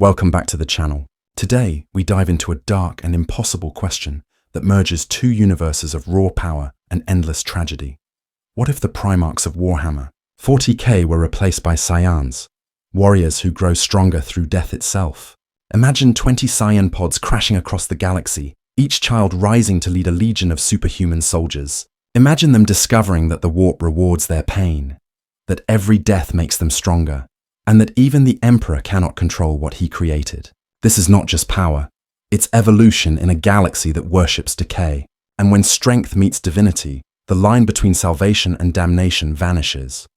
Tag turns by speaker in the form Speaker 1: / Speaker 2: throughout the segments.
Speaker 1: Welcome back to the channel. Today, we dive into a dark and impossible question that merges two universes of raw power and endless tragedy. What if the Primarchs of Warhammer 40K were replaced by Saiyans, warriors who grow stronger through death itself? Imagine 20 Saiyan pods crashing across the galaxy, each child rising to lead a legion of superhuman soldiers. Imagine them discovering that the warp rewards their pain, that every death makes them stronger, and that even the Emperor cannot control what he created. This is not just power, it's evolution in a galaxy that worships decay. And when strength meets divinity, the line between salvation and damnation vanishes.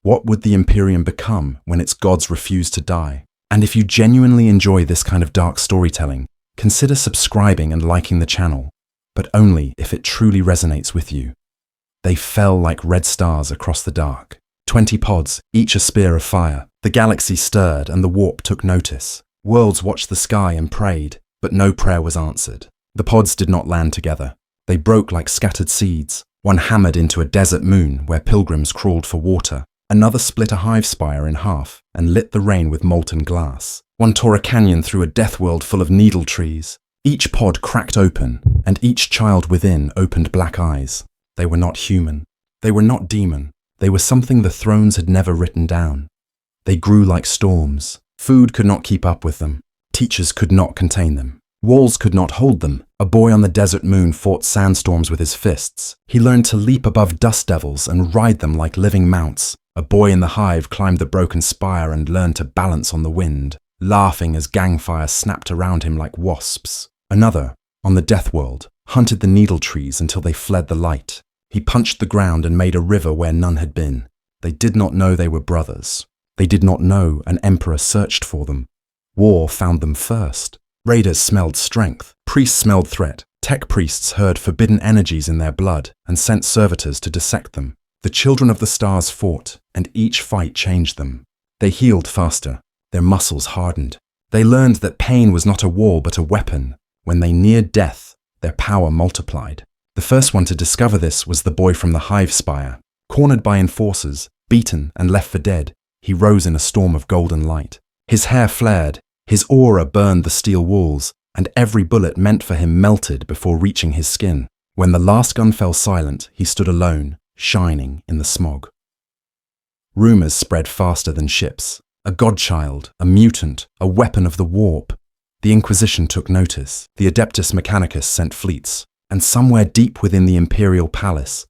Speaker 1: What would the Imperium become when its gods refuse to die? And if you genuinely enjoy this kind of dark storytelling, consider subscribing and liking the channel, but only if it truly resonates with you. They fell like red stars across the dark. 20 pods, each a spear of fire. The galaxy stirred and the warp took notice. Worlds watched the sky and prayed, but no prayer was answered. The pods did not land together. They broke like scattered seeds. One hammered into a desert moon where pilgrims crawled for water. Another split a hive spire in half and lit the rain with molten glass. One tore a canyon through a death world full of needle trees. Each pod cracked open, and each child within opened black eyes. They were not human. They were not demon. They were something the thrones had never written down. They grew like storms. Food could not keep up with them. Teachers could not contain them. Walls could not hold them. A boy on the desert moon fought sandstorms with his fists. He learned to leap above dust devils and ride them like living mounts. A boy in the hive climbed the broken spire and learned to balance on the wind, laughing as gangfire snapped around him like wasps. Another, on the death world, hunted the needle trees until they fled the light. He punched the ground and made a river where none had been. They did not know they were brothers. They did not know an emperor searched for them. War found them first. Raiders smelled strength. Priests smelled threat. Tech priests heard forbidden energies in their blood and sent servitors to dissect them. The children of the stars fought, and each fight changed them. They healed faster. Their muscles hardened. They learned that pain was not a wall but a weapon. When they neared death, their power multiplied. The first one to discover this was the boy from the hive spire. Cornered by enforcers, beaten and left for dead, he rose in a storm of golden light. His hair flared, his aura burned the steel walls, and every bullet meant for him melted before reaching his skin. When the last gun fell silent, he stood alone, shining in the smog. Rumors spread faster than ships. A godchild, a mutant, a weapon of the warp. The Inquisition took notice. The Adeptus Mechanicus sent fleets. And somewhere deep within the imperial palace,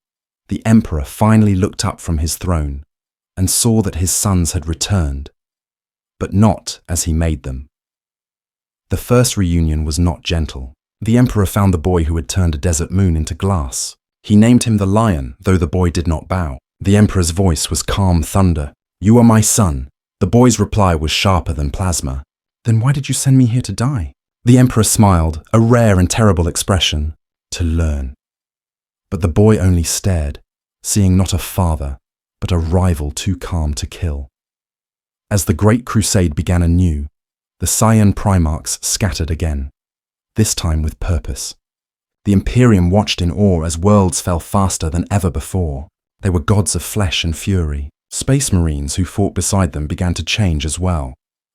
Speaker 1: the emperor finally looked up from his throne and saw that his sons had returned, but not as he made them. The first reunion was not gentle. The emperor found the boy who had turned a desert moon into glass. He named him the Lion, though the boy did not bow. The emperor's voice was calm thunder. "You are my son." The boy's reply was sharper than plasma. "Then why did you send me here to die?" The emperor smiled, a rare and terrible expression. "To learn." But the boy only stared, seeing not a father, but a rival too calm to kill. As the Great Crusade began anew, the Saiyan Primarchs scattered again, this time with purpose. The Imperium watched in awe as worlds fell faster than ever before. They were gods of flesh and fury. Space Marines who fought beside them began to change as well,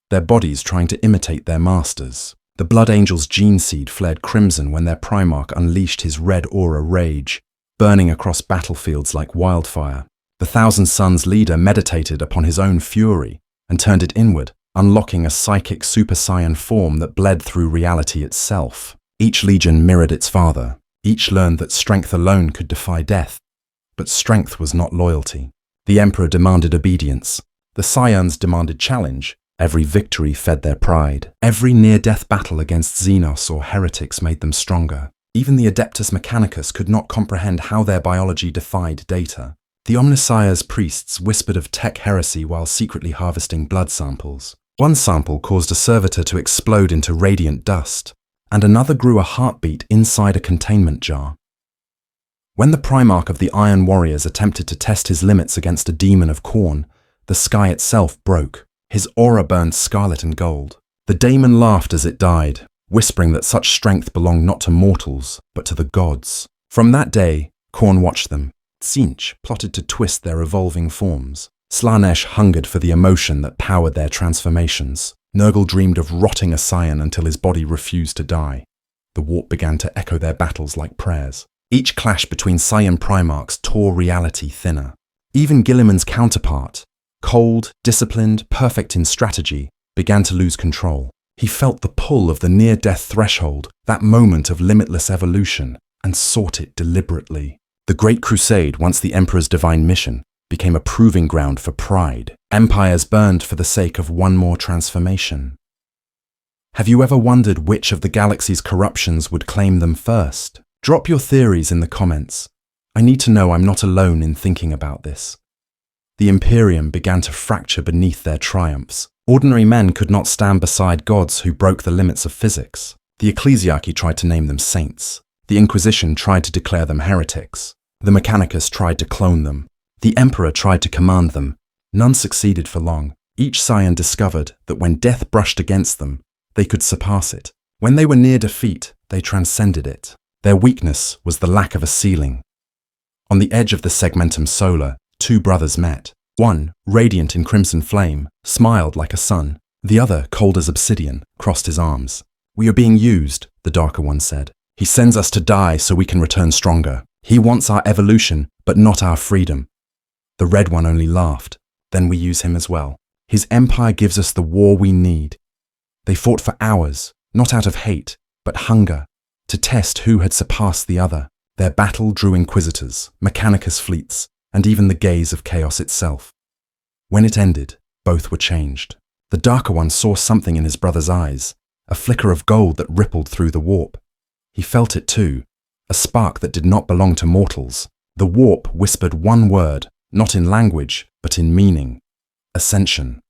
Speaker 1: their bodies trying to imitate their masters. The Blood Angel's gene seed flared crimson when their Primarch unleashed his red aura rage, burning across battlefields like wildfire. The Thousand Suns leader meditated upon his own fury and turned it inward, unlocking a psychic Super Saiyan form that bled through reality itself. Each legion mirrored its father. Each learned that strength alone could defy death. But strength was not loyalty. The Emperor demanded obedience. The Saiyans demanded challenge. Every victory fed their pride. Every near-death battle against Xenos or heretics made them stronger. Even the Adeptus Mechanicus could not comprehend how their biology defied data. The Omnissiah's priests whispered of tech heresy while secretly harvesting blood samples. One sample caused a servitor to explode into radiant dust, and another grew a heartbeat inside a containment jar. When the Primarch of the Iron Warriors attempted to test his limits against a demon of Khorne, the sky itself broke. His aura burned scarlet and gold. The daemon laughed as it died, whispering that such strength belonged not to mortals, but to the gods. From that day, Khorne watched them. Tzeentch plotted to twist their evolving forms. Slaanesh hungered for the emotion that powered their transformations. Nurgle dreamed of rotting a Saiyan until his body refused to die. The warp began to echo their battles like prayers. Each clash between Saiyan Primarchs tore reality thinner. Even Guilliman's counterpart, cold, disciplined, perfect in strategy, began to lose control. He felt the pull of the near-death threshold, that moment of limitless evolution, and sought it deliberately. The Great Crusade, once the Emperor's divine mission, became a proving ground for pride. Empires burned for the sake of one more transformation. Have you ever wondered which of the galaxy's corruptions would claim them first? Drop your theories in the comments. I need to know I'm not alone in thinking about this. The Imperium began to fracture beneath their triumphs. Ordinary men could not stand beside gods who broke the limits of physics. The ecclesiarchy tried to name them saints. The Inquisition tried to declare them heretics. The Mechanicus tried to clone them. The Emperor tried to command them. None succeeded for long. Each Saiyan discovered that when death brushed against them, they could surpass it. When they were near defeat, they transcended it. Their weakness was the lack of a ceiling. On the edge of the Segmentum Solar, two brothers met. One, radiant in crimson flame, smiled like a sun. The other, cold as obsidian, crossed his arms. "We are being used," the darker one said. "He sends us to die so we can return stronger. He wants our evolution, but not our freedom." The red one only laughed. "Then we use him as well. His empire gives us the war we need." They fought for hours, not out of hate, but hunger, to test who had surpassed the other. Their battle drew Inquisitors, Mechanicus fleets, and even the gaze of chaos itself. When it ended, both were changed. The darker one saw something in his brother's eyes, a flicker of gold that rippled through the warp. He felt it too, a spark that did not belong to mortals. The warp whispered one word, not in language, but in meaning: ascension.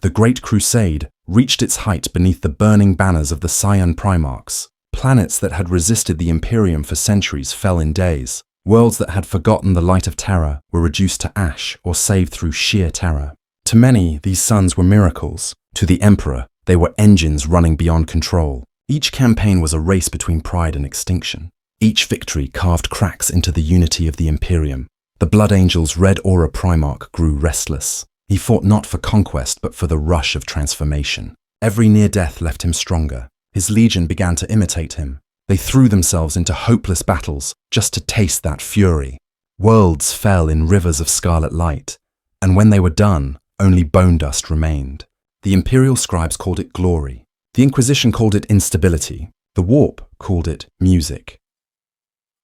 Speaker 1: The Great Crusade reached its height beneath the burning banners of the Saiyan Primarchs. Planets that had resisted the Imperium for centuries fell in days. Worlds that had forgotten the light of terror were reduced to ash or saved through sheer terror. To many, these suns were miracles. To the Emperor, they were engines running beyond control. Each campaign was a race between pride and extinction. Each victory carved cracks into the unity of the Imperium. The Blood Angel's red aura Primarch grew restless. He fought not for conquest, but for the rush of transformation. Every near death left him stronger. His legion began to imitate him. They threw themselves into hopeless battles just to taste that fury. Worlds fell in rivers of scarlet light, and when they were done, only bone dust remained. The Imperial scribes called it glory. The Inquisition called it instability. The Warp called it music.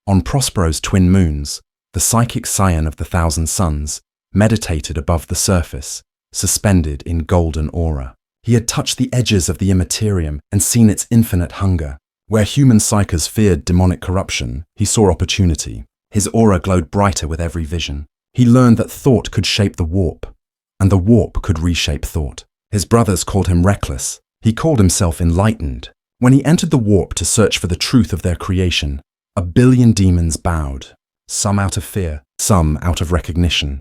Speaker 1: On Prospero's twin moons, the psychic Saiyan of the Thousand Suns meditated above the surface, suspended in golden aura. He had touched the edges of the immaterium and seen its infinite hunger. Where human psychers feared demonic corruption, he saw opportunity. His aura glowed brighter with every vision. He learned that thought could shape the warp, and the warp could reshape thought. His brothers called him reckless. He called himself enlightened. When he entered the warp to search for the truth of their creation, 1 billion demons bowed, some out of fear, some out of recognition.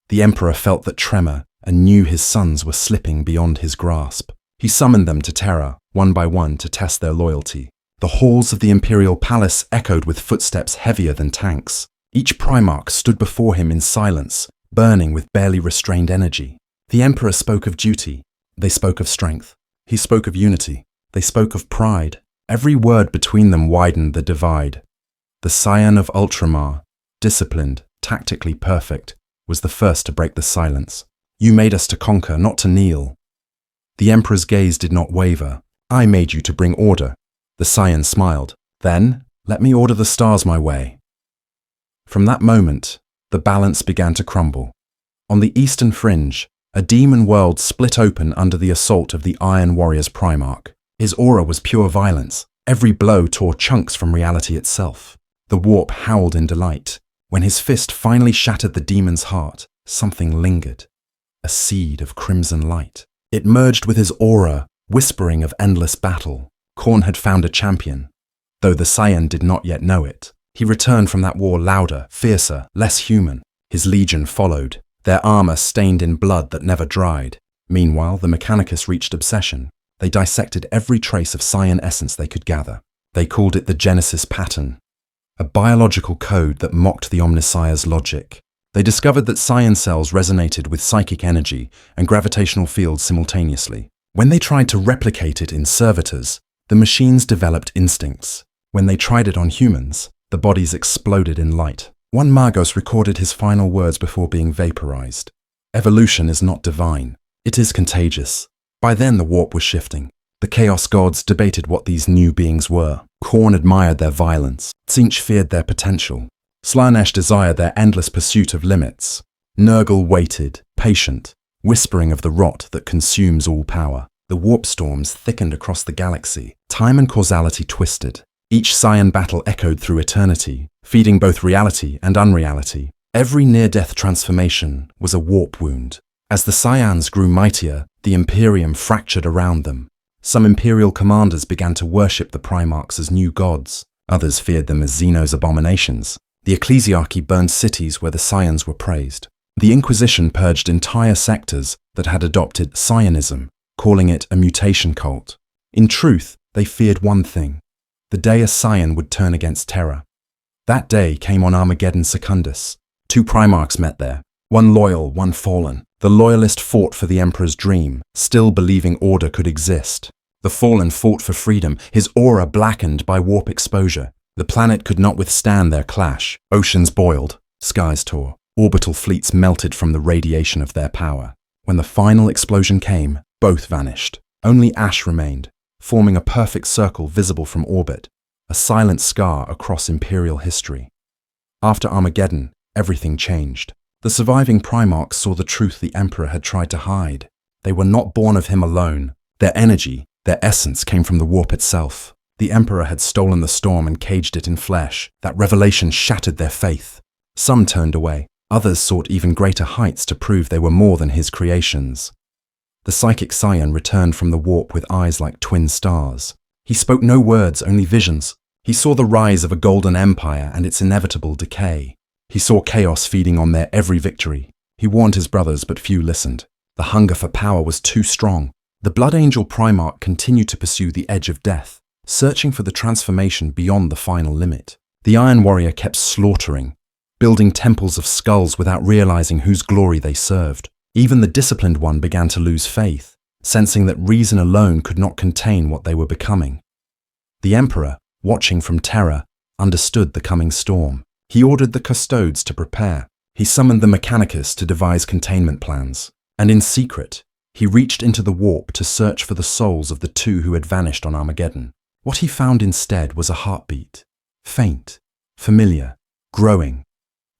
Speaker 1: The Emperor felt that tremor and knew his sons were slipping beyond his grasp. He summoned them to Terra, one by one, to test their loyalty. The halls of the Imperial Palace echoed with footsteps heavier than tanks. Each Primarch stood before him in silence, burning with barely restrained energy. The Emperor spoke of duty. They spoke of strength. He spoke of unity. They spoke of pride. Every word between them widened the divide. The Saiyan of Ultramar, disciplined, tactically perfect, was the first to break the silence. "You made us to conquer, not to kneel." The Emperor's gaze did not waver. "I made you to bring order." The Saiyan smiled. "Then, let me order the stars my way." From that moment, the balance began to crumble. On the eastern fringe, a demon world split open under the assault of the Iron Warrior's Primarch. His aura was pure violence. Every blow tore chunks from reality itself. The warp howled in delight. When his fist finally shattered the demon's heart, something lingered. A seed of crimson light. It merged with his aura, whispering of endless battle. Khorne had found a champion. Though the Saiyan did not yet know it, he returned from that war louder, fiercer, less human. His legion followed, their armor stained in blood that never dried. Meanwhile, the Mechanicus reached obsession. They dissected every trace of Saiyan essence they could gather. They called it the Genesis pattern, a biological code that mocked the Omnissiah's logic. They discovered that Saiyan cells resonated with psychic energy and gravitational fields simultaneously. When they tried to replicate it in servitors, the machines developed instincts. When they tried it on humans, the bodies exploded in light. One Magos recorded his final words before being vaporized. Evolution is not divine. It is contagious. By then the warp was shifting. The Chaos Gods debated what these new beings were. Khorne admired their violence. Tzeentch feared their potential. Slaanesh desired their endless pursuit of limits. Nurgle waited, patient, whispering of the rot that consumes all power. The warp storms thickened across the galaxy. Time and causality twisted. Each Saiyan battle echoed through eternity, feeding both reality and unreality. Every near-death transformation was a warp wound. As the Saiyans grew mightier, the Imperium fractured around them. Some Imperial commanders began to worship the Primarchs as new gods. Others feared them as Xeno's abominations. The ecclesiarchy burned cities where the Saiyans were praised. The Inquisition purged entire sectors that had adopted Saiyanism, calling it a mutation cult. In truth, they feared one thing: the day a Saiyan would turn against Terra. That day came on Armageddon Secundus. Two Primarchs met there, one loyal, one fallen. The loyalist fought for the Emperor's dream, still believing order could exist. The fallen fought for freedom, his aura blackened by warp exposure. The planet could not withstand their clash. Oceans boiled, skies tore, orbital fleets melted from the radiation of their power. When the final explosion came, both vanished. Only ash remained, forming a perfect circle visible from orbit, a silent scar across Imperial history. After Armageddon, everything changed. The surviving Primarchs saw the truth the Emperor had tried to hide. They were not born of him alone. Their energy, their essence came from the warp itself. The Emperor had stolen the storm and caged it in flesh. That revelation shattered their faith. Some turned away. Others sought even greater heights to prove they were more than his creations. The psychic Saiyan returned from the warp with eyes like twin stars. He spoke no words, only visions. He saw the rise of a golden empire and its inevitable decay. He saw chaos feeding on their every victory. He warned his brothers, but few listened. The hunger for power was too strong. The Blood Angel Primarch continued to pursue the edge of death, searching for the transformation beyond the final limit. The Iron Warrior kept slaughtering, building temples of skulls without realizing whose glory they served. Even the disciplined one began to lose faith, sensing that reason alone could not contain what they were becoming. The Emperor, watching from Terra, understood the coming storm. He ordered the Custodes to prepare. He summoned the Mechanicus to devise containment plans. And in secret, he reached into the warp to search for the souls of the two who had vanished on Armageddon. What he found instead was a heartbeat. Faint, familiar, growing.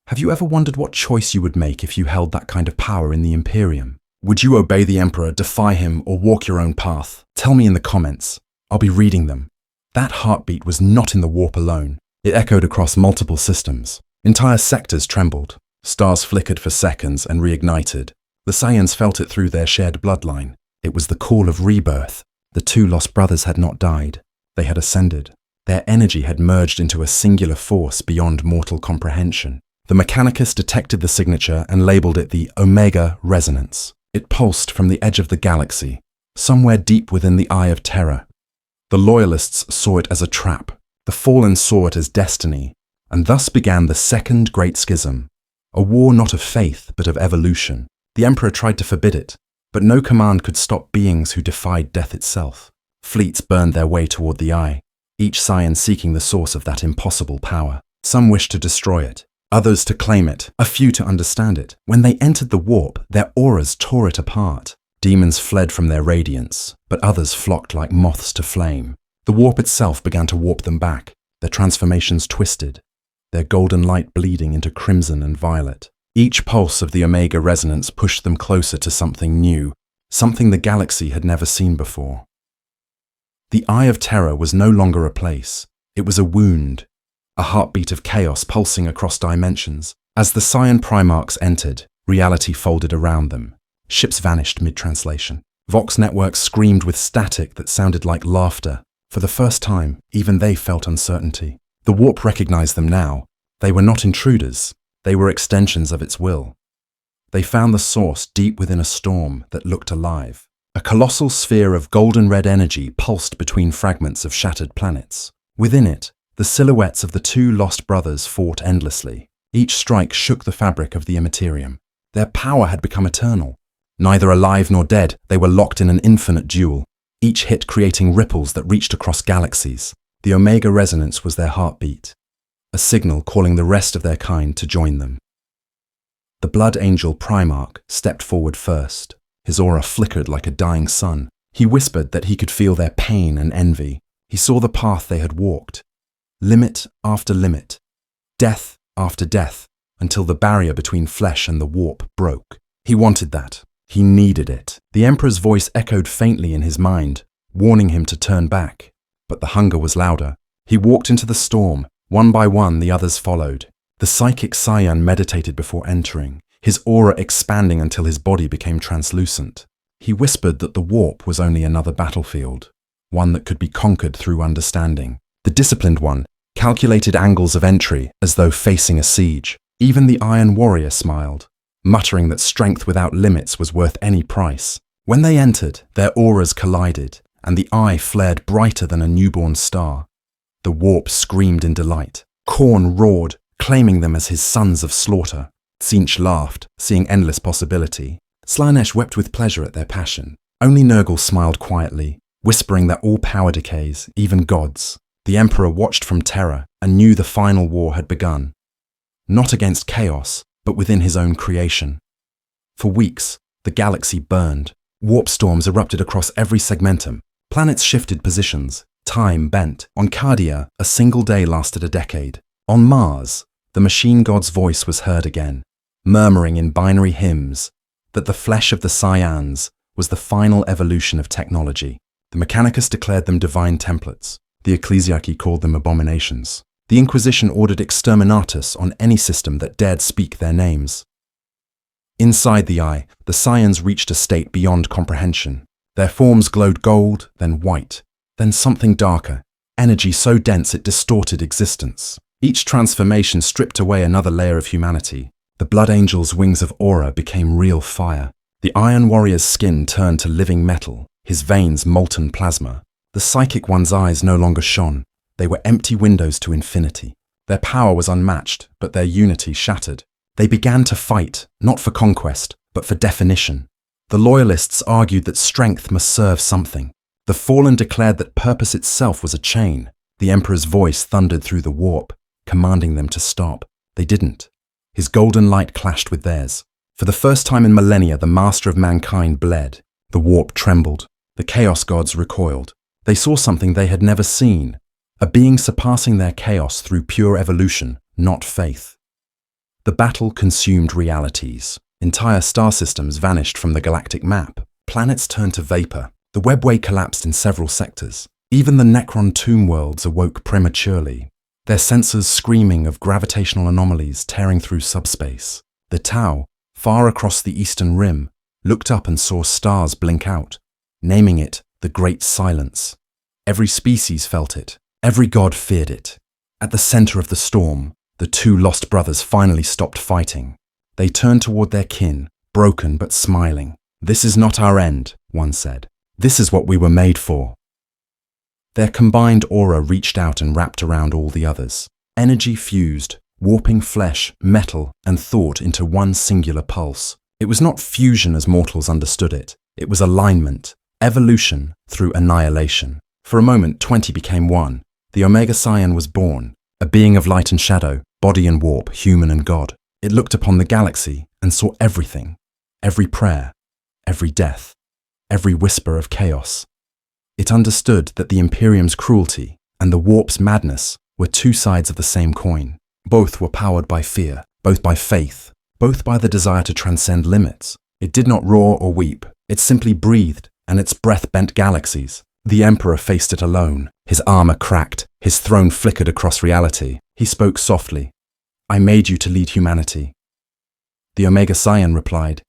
Speaker 1: Have you ever wondered what choice you would make if you held that kind of power in the Imperium? Would you obey the Emperor, defy him, or walk your own path? Tell me in the comments. I'll be reading them. That heartbeat was not in the warp alone. It echoed across multiple systems. Entire sectors trembled. Stars flickered for seconds and reignited. The Saiyans felt it through their shared bloodline. It was the call of rebirth. The two lost brothers had not died. They had ascended. Their energy had merged into a singular force beyond mortal comprehension. The Mechanicus detected the signature and labeled it the Omega Resonance. It pulsed from the edge of the galaxy, somewhere deep within the Eye of Terror. The Loyalists saw it as a trap. The Fallen saw it as destiny, and thus began the Second Great Schism, a war not of faith but of evolution. The Emperor tried to forbid it, but no command could stop beings who defied death itself. Fleets burned their way toward the Eye, each Saiyan seeking the source of that impossible power. Some wished to destroy it, others to claim it, a few to understand it. When they entered the warp, their auras tore it apart. Demons fled from their radiance, but others flocked like moths to flame. The warp itself began to warp them back, their transformations twisted, their golden light bleeding into crimson and violet. Each pulse of the Omega Resonance pushed them closer to something new, something the galaxy had never seen before. The Eye of Terror was no longer a place. It was a wound, a heartbeat of chaos pulsing across dimensions. As the Saiyan Primarchs entered, reality folded around them. Ships vanished mid-translation. Vox networks screamed with static that sounded like laughter. For the first time, even they felt uncertainty. The warp recognized them now. They were not intruders. They were extensions of its will. They found the source deep within a storm that looked alive. A colossal sphere of golden-red energy pulsed between fragments of shattered planets. Within it, the silhouettes of the two lost brothers fought endlessly. Each strike shook the fabric of the Imperium. Their power had become eternal. Neither alive nor dead, they were locked in an infinite duel, each hit creating ripples that reached across galaxies. The Omega resonance was their heartbeat, a signal calling the rest of their kind to join them. The Blood Angel Primarch stepped forward first. His aura flickered like a dying sun. He whispered that he could feel their pain and envy. He saw the path they had walked. Limit after limit, death after death, until the barrier between flesh and the warp broke. He wanted that. He needed it. The Emperor's voice echoed faintly in his mind, warning him to turn back. But the hunger was louder. He walked into the storm. One by one, the others followed. The psychic Saiyan meditated before entering, his aura expanding until his body became translucent. He whispered that the warp was only another battlefield, one that could be conquered through understanding. The disciplined one calculated angles of entry as though facing a siege. Even the Iron Warrior smiled, muttering that strength without limits was worth any price. When they entered, their auras collided, and the eye flared brighter than a newborn star. The warp screamed in delight. Khorne roared, claiming them as his sons of slaughter. Tzeentch laughed, seeing endless possibility. Slaanesh wept with pleasure at their passion. Only Nurgle smiled quietly, whispering that all power decays, even gods. The Emperor watched from terror and knew the final war had begun. Not against chaos, but within his own creation. For weeks, the galaxy burned. Warp storms erupted across every segmentum. Planets shifted positions. Time bent. On Cardia, a single day lasted a decade. On Mars, the machine god's voice was heard again, murmuring in binary hymns that the flesh of the Saiyans was the final evolution of technology. The Mechanicus declared them divine templates. The Ecclesiarchy called them abominations. The Inquisition ordered exterminatus on any system that dared speak their names. Inside the eye, the Saiyans reached a state beyond comprehension. Their forms glowed gold, then white, then something darker, energy so dense it distorted existence. Each transformation stripped away another layer of humanity. The Blood Angel's wings of aura became real fire. The Iron Warrior's skin turned to living metal, his veins molten plasma. The Psychic One's eyes no longer shone. They were empty windows to infinity. Their power was unmatched, but their unity shattered. They began to fight, not for conquest, but for definition. The Loyalists argued that strength must serve something. The Fallen declared that purpose itself was a chain. The Emperor's voice thundered through the warp, commanding them to stop. They didn't. His golden light clashed with theirs. For the first time in millennia, the master of mankind bled. The warp trembled. The chaos gods recoiled. They saw something they had never seen, a being surpassing their chaos through pure evolution, not faith. The battle consumed realities. Entire star systems vanished from the galactic map. Planets turned to vapor. The webway collapsed in several sectors. Even the Necron tomb worlds awoke prematurely, their sensors screaming of gravitational anomalies tearing through subspace. The Tau, far across the eastern rim, looked up and saw stars blink out, naming it the Great Silence. Every species felt it. Every god feared it. At the center of the storm, the two lost brothers finally stopped fighting. They turned toward their kin, broken but smiling. "This is not our end," one said. "This is what we were made for." Their combined aura reached out and wrapped around all the others. Energy fused, warping flesh, metal, and thought into one singular pulse. It was not fusion as mortals understood it. It was alignment, evolution through annihilation. For a moment, 20 became one. The Omega Saiyan was born, a being of light and shadow, body and warp, human and god. It looked upon the galaxy and saw everything, every prayer, every death, every whisper of chaos. It understood that the Imperium's cruelty and the warp's madness were two sides of the same coin. Both were powered by fear, both by faith, both by the desire to transcend limits. It did not roar or weep. It simply breathed, and its breath bent galaxies. The Emperor faced it alone. His armor cracked. His throne flickered across reality. He spoke softly. "I made you to lead humanity." The Omega Saiyan replied,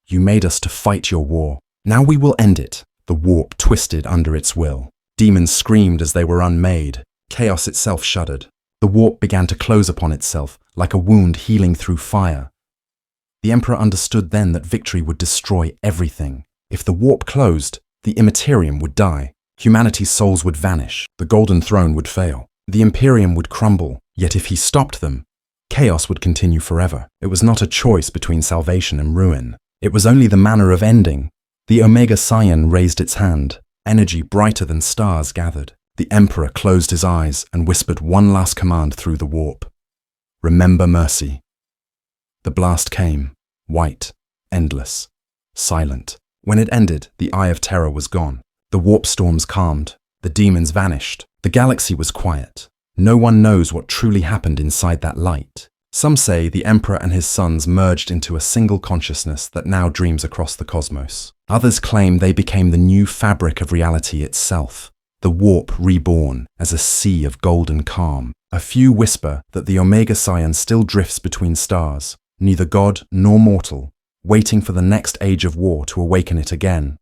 Speaker 1: "You made us to fight your war. Now we will end it." The warp twisted under its will. Demons screamed as they were unmade. Chaos itself shuddered. The warp began to close upon itself, like a wound healing through fire. The Emperor understood then that victory would destroy everything. If the warp closed, the Imperium would die. Humanity's souls would vanish. The Golden Throne would fail. The Imperium would crumble. Yet if he stopped them, Chaos would continue forever. It was not a choice between salvation and ruin. It was only the manner of ending. The Omega Saiyan raised its hand. Energy brighter than stars gathered. The Emperor closed his eyes and whispered one last command through the warp. Remember mercy. The blast came, white, endless, silent. When it ended, the Eye of Terror was gone. The warp storms calmed. The demons vanished. The galaxy was quiet. No one knows what truly happened inside that light. Some say the Emperor and his sons merged into a single consciousness that now dreams across the cosmos. Others claim they became the new fabric of reality itself, the warp reborn as a sea of golden calm. A few whisper that the Omega Saiyan still drifts between stars, neither god nor mortal, waiting for the next age of war to awaken it again.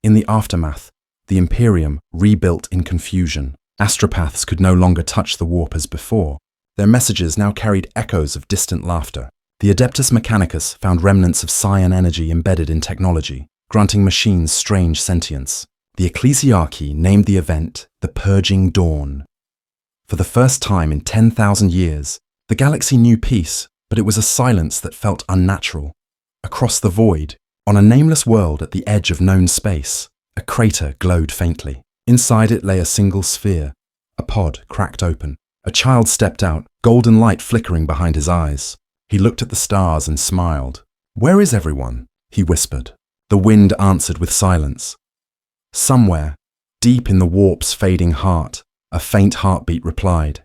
Speaker 1: In the aftermath, the Imperium rebuilt in confusion. Astropaths could no longer touch the warp as before. Their messages now carried echoes of distant laughter. The Adeptus Mechanicus found remnants of Saiyan energy embedded in technology, granting machines strange sentience. The Ecclesiarchy named the event the Purging Dawn. For the first time in 10,000 years, the galaxy knew peace, but it was a silence that felt unnatural. Across the void, on a nameless world at the edge of known space, a crater glowed faintly. Inside it lay a single sphere. A pod cracked open. A child stepped out, golden light flickering behind his eyes. He looked at the stars and smiled. "Where is everyone?" he whispered. The wind answered with silence. Somewhere, deep in the warp's fading heart, a faint heartbeat replied,